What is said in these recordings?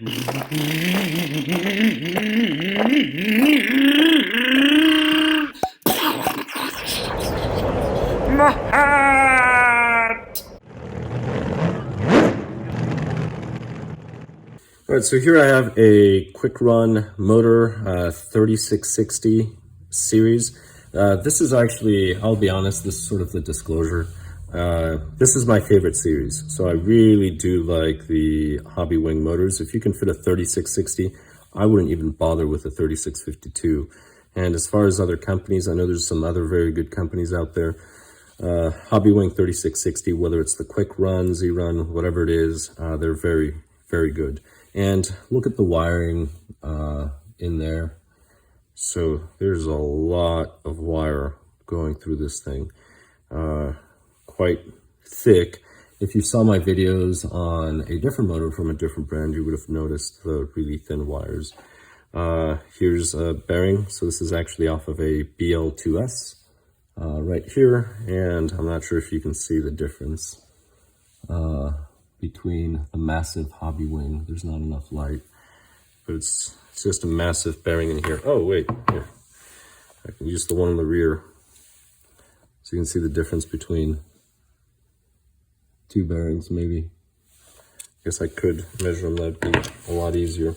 All right, so here I have a Quicrun motor, 3660 series. This is actually, I'll be honest, this is sort of the disclosure. This is my favorite series. So I really do like the Hobbywing motors. If you can fit a 3660, I wouldn't even bother with a 3652. And as far as other companies, I know there's some other very good companies out there. Hobbywing 3660, whether it's the Quicrun, Z-Run, whatever it is, they're very, very good. And look at the wiring in there. So there's a lot of wire going through this thing. Quite thick. If you saw my videos on a different motor from a different brand, you would have noticed the really thin wires. Here's a bearing. So this is actually off of a BL-2s right here. And I'm not sure if you can see the difference between the massive Hobbywing. There's not enough light, but it's just a massive bearing in here. Oh, wait, here. I can use the one in the rear. So you can see the difference between two bearings, maybe. I guess I could measure them, that'd be a lot easier.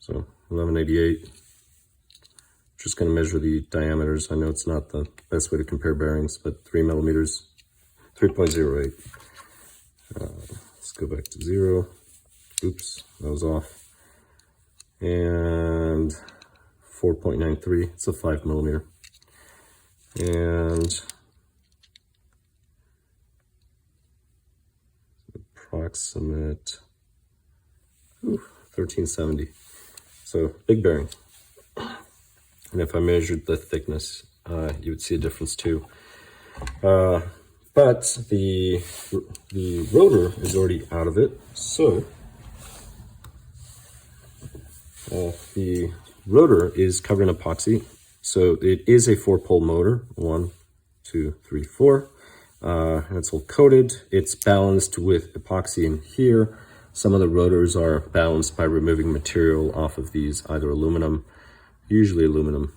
So 1188. Just going to measure the diameters. I know it's not the best way to compare bearings, but 3 millimeters, 3.08. Let's go back to 0. Oops, that was off. And 4.93, it's a 5 millimeter. And approximate 1370. So big bearing. And if I measured the thickness, you would see a difference too. But the rotor is already out of it. So the rotor is covered in epoxy. So it is a 4-pole motor, 1, 2, 3, 4. And it's all coated. It's balanced with epoxy in here. Some of the rotors are balanced by removing material off of these, either aluminum, usually aluminum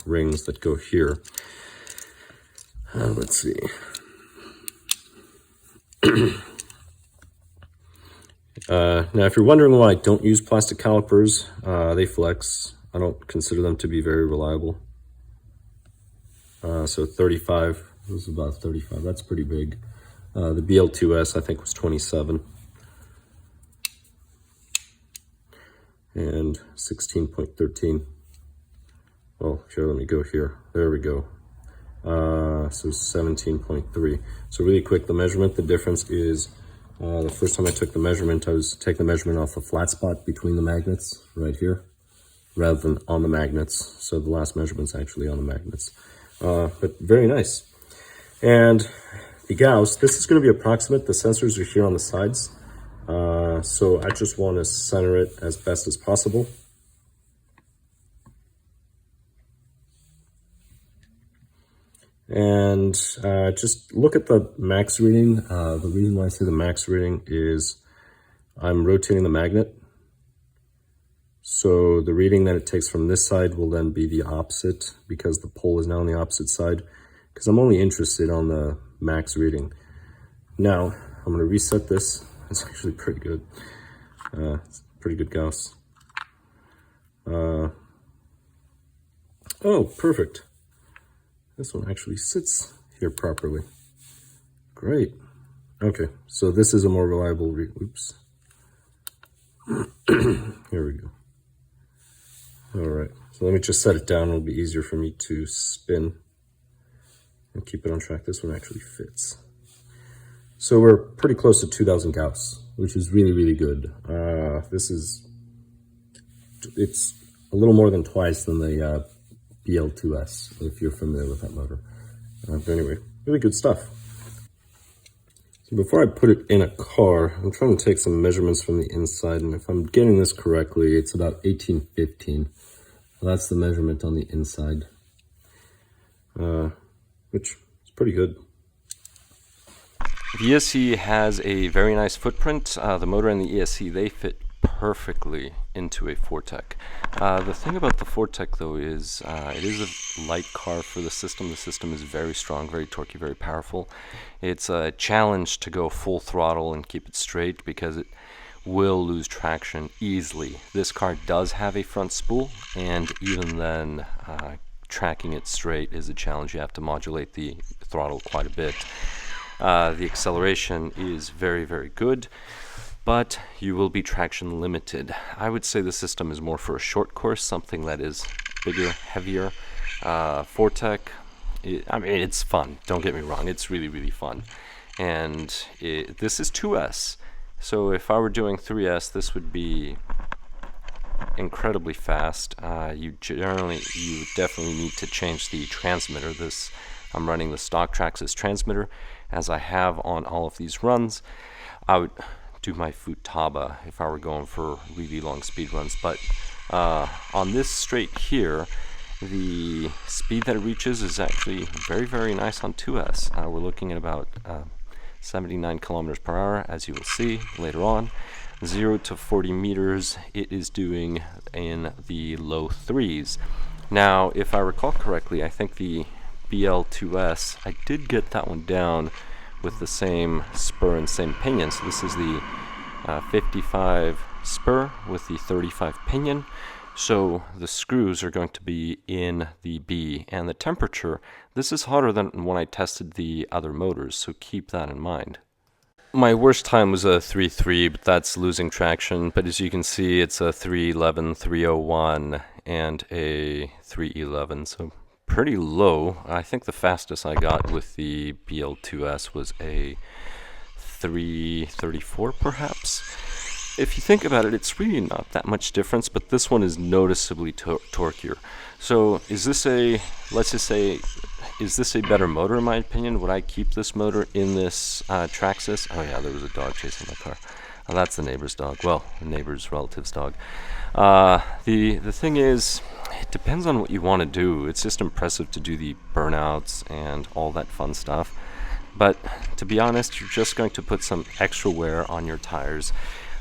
rings that go here. Let's see. Now, if you're wondering why I don't use plastic calipers, they flex. I don't consider them to be very reliable. So 35, this is about 35, that's pretty big. The BL-2s I think was 27. And 16.13. Well, here, let me go here. There we go. So 17.3. So really quick, the measurement, the difference is, the first time I took the measurement, I was taking the measurement off the flat spot between the magnets, right here, rather than on the magnets. So the last measurement's actually on the magnets. But very nice. And the gauss, this is going to be approximate. The sensors are here on the sides. So I just want to center it as best as possible. And just look at the max reading. The reason why I say the max reading is I'm rotating the magnet. So the reading that it takes from this side will then be the opposite, because the pole is now on the opposite side, because I'm only interested on the max reading. Now, I'm going to reset this. It's actually pretty good. It's pretty good gauss. Oh, perfect. This one actually sits here properly. Great. Okay, so this is a more reliable read. Oops. Here we go. All right, so let me just set it down. It'll be easier for me to spin and keep it on track. This one actually fits. So we're pretty close to 2000 gauss, which is really, really good. It's a little more than twice than the BL-2s, if you're familiar with that motor. But anyway, really good stuff. So before I put it in a car, I'm trying to take some measurements from the inside, and if I'm getting this correctly, it's about 1815. Well, that's the measurement on the inside, which is pretty good. The ESC has a very nice footprint. The motor and the ESC, they fit perfectly into a Fortec. The thing about the Fortec though is it is a light car for the system. The system is very strong, very torquey, very powerful. It's a challenge to go full throttle and keep it straight because it will lose traction easily. This car does have a front spool, and even then tracking it straight is a challenge. You have to modulate the throttle quite a bit. The acceleration is very, very good, but you will be traction limited. I would say the system is more for a short course, something that is bigger, heavier. Fortec, I mean, it's fun, don't get me wrong, it's really, really fun. And this is 2S, so if I were doing 3S, this would be incredibly fast. You definitely need to change the transmitter. I'm running the stock Traxxas transmitter, as I have on all of these runs. I would do my Futaba if I were going for really long speed runs, but on this straight here, the speed that it reaches is actually very, very nice on 2S. We're looking at about 79 kilometers per hour, as you will see later on. 0 to 40 meters, it is doing in the low 3s. Now, if I recall correctly, I think the BL-2s, I did get that one down with the same spur and same pinion. So this is the 55 spur with the 35 pinion. So the screws are going to be in the B, and the temperature, this is hotter than when I tested the other motors, so keep that in mind. My worst time was a 3.3, but that's losing traction. But as you can see, it's a 3.11, 3.01, and a 3.11, so pretty low. I think the fastest I got with the BL-2s was a 3.34 perhaps. If you think about it, it's really not that much difference, but this one is noticeably torqueier. So is this a, let's just say, is this a better motor in my opinion? Would I keep this motor in this Traxxas? Oh yeah, there was a dog chasing my car. Oh, that's the neighbor's dog. Well, the neighbor's relative's dog. The thing is, it depends on what you want to do. It's just impressive to do the burnouts and all that fun stuff. But to be honest, you're just going to put some extra wear on your tires.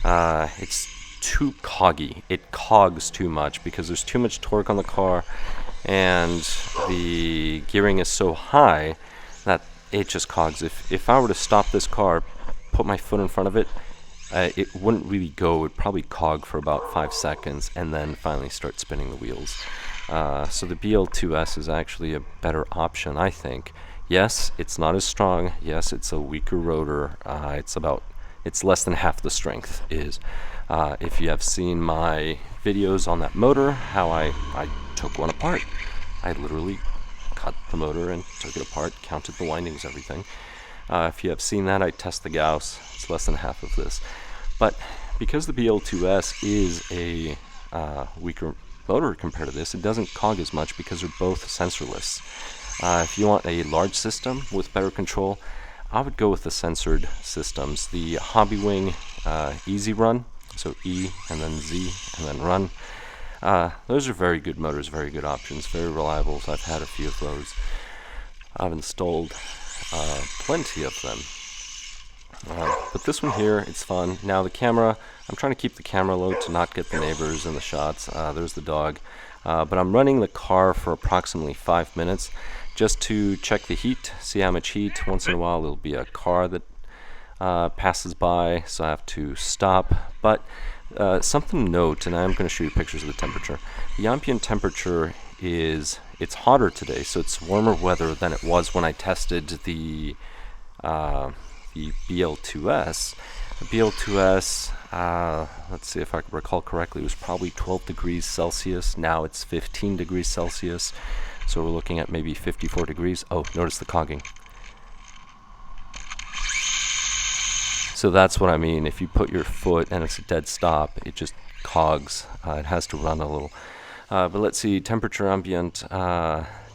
It's too coggy. It cogs too much because there's too much torque on the car, and the gearing is so high that it just cogs. If I were to stop this car, put my foot in front of it, it wouldn't really go. It would probably cog for about 5 seconds and then finally start spinning the wheels. So the BL-2s is actually a better option, I think. Yes, it's not as strong. Yes, it's a weaker rotor. It's less than half the strength is. If you have seen my videos on that motor, how I took one apart. I literally cut the motor and took it apart, counted the windings, everything. If you have seen that, I test the gauss. It's less than half of this. But because the BL-2s is a weaker motor compared to this, it doesn't cog as much because they're both sensorless. If you want a large system with better control, I would go with the sensored systems. The Hobbywing Easy Run, so E and then Z and then Run. Those are very good motors, very good options, very reliable. So I've had a few of those. I've installed plenty of them. But this one here, it's fun. Now the camera, I'm trying to keep the camera low to not get the neighbors in the shots. There's the dog. But I'm running the car for approximately 5 minutes just to check the heat, see how much heat. Once in a while there'll be a car that passes by, so I have to stop. But something to note, and I'm going to show you pictures of the temperature. The ambient temperature it's hotter today, so it's warmer weather than it was when I tested the BL-2s. The BL-2s, let's see if I can recall correctly, it was probably 12 degrees Celsius. Now it's 15 degrees Celsius. So we're looking at maybe 54 degrees. Oh, notice the cogging. So that's what I mean. If you put your foot and it's a dead stop, it just cogs. It has to run a little. But let's see, temperature ambient.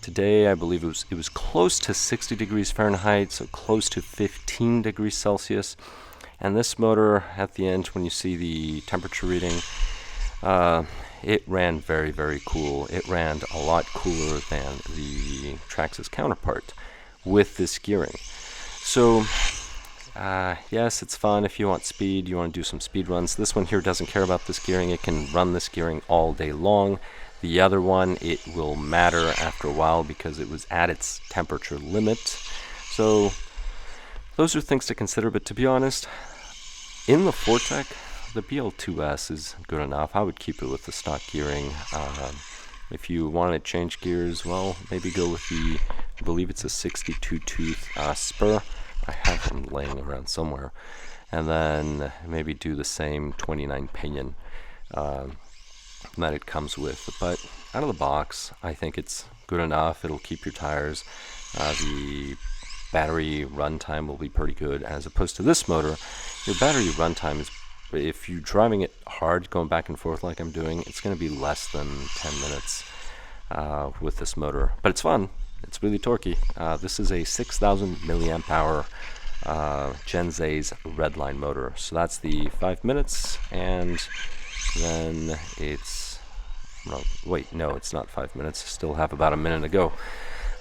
Today, I believe it was close to 60 degrees Fahrenheit, so close to 15 degrees Celsius. And this motor, at the end, when you see the temperature reading, it ran very, very cool. It ran a lot cooler than the Traxxas counterpart with this gearing. So Yes, it's fun if you want speed, you want to do some speed runs. This one here doesn't care about this gearing. It can run this gearing all day long. The other one, it will matter after a while because it was at its temperature limit. So those are things to consider, but to be honest, in the Fortec, the BL-2s is good enough. I would keep it with the stock gearing. If you want to change gears, well, maybe go with the, I believe it's a 62-tooth spur. I have them laying around somewhere. And then maybe do the same 29 pinion that it comes with. But out of the box, I think it's good enough. It'll keep your tires. The battery runtime will be pretty good, as opposed to this motor. Your battery runtime is, if you're driving it hard, going back and forth like I'm doing, it's going to be less than 10 minutes with this motor. But it's fun. It's really torquey. This is a 6,000 milliamp hour Gen Z's redline motor. So that's the 5 minutes, and then it's, wait, no, it's not 5 minutes. Still have about a minute to go.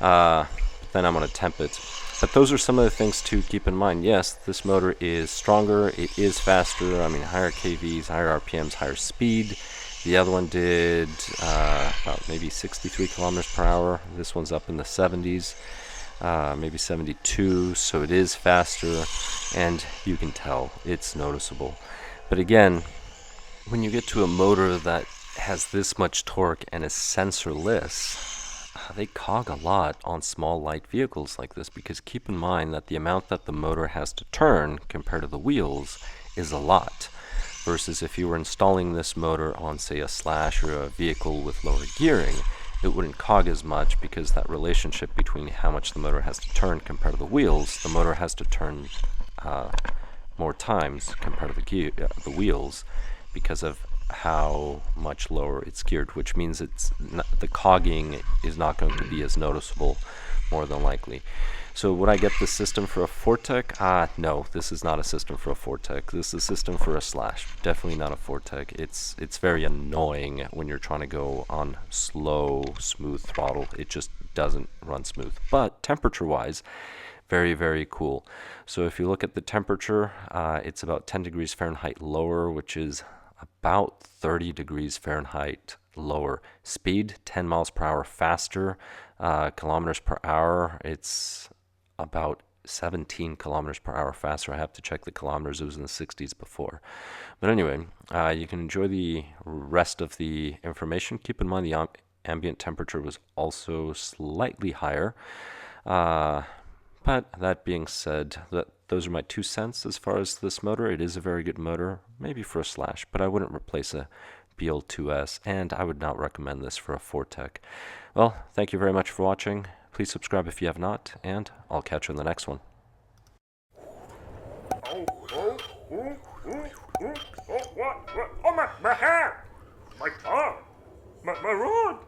Then I'm going to temp it. But those are some of the things to keep in mind. Yes, this motor is stronger, it is faster, I mean higher KVs, higher RPMs, higher speed. The other one did about maybe 63 kilometers per hour. This one's up in the 70s, maybe 72, so it is faster, and you can tell it's noticeable. But again, when you get to a motor that has this much torque and is sensorless, they cog a lot on small light vehicles like this, because keep in mind that the amount that the motor has to turn compared to the wheels is a lot, versus if you were installing this motor on, say, a Slash or a vehicle with lower gearing, it wouldn't cog as much, because that relationship between how much the motor has to turn compared to the wheels, the motor has to turn more times compared to the wheels, because of how much lower it's geared, which means it's not, the cogging is not going to be as noticeable, more than likely. So would I get this system for a Fortec? No, this is not a system for a Fortec. This is a system for a Slash. Definitely not a Fortec. It's very annoying when you're trying to go on slow, smooth throttle. It just doesn't run smooth. But temperature-wise, very, very cool. So if you look at the temperature, it's about 10 degrees Fahrenheit lower, which is about 30 degrees Fahrenheit lower. Speed, 10 miles per hour faster. Kilometers per hour, it's about 17 kilometers per hour faster. I have to check the kilometers. It was in the 60s before. But anyway, you can enjoy the rest of the information. Keep in mind the ambient temperature was also slightly higher. But that being said, those are my 2 cents as far as this motor. It is a very good motor, maybe for a Slash, but I wouldn't replace a BL-2s, and I would not recommend this for a Fortec. Well, thank you very much for watching. Please subscribe if you have not, and I'll catch you in the next one. What? Oh, my hair! My tongue! My rod!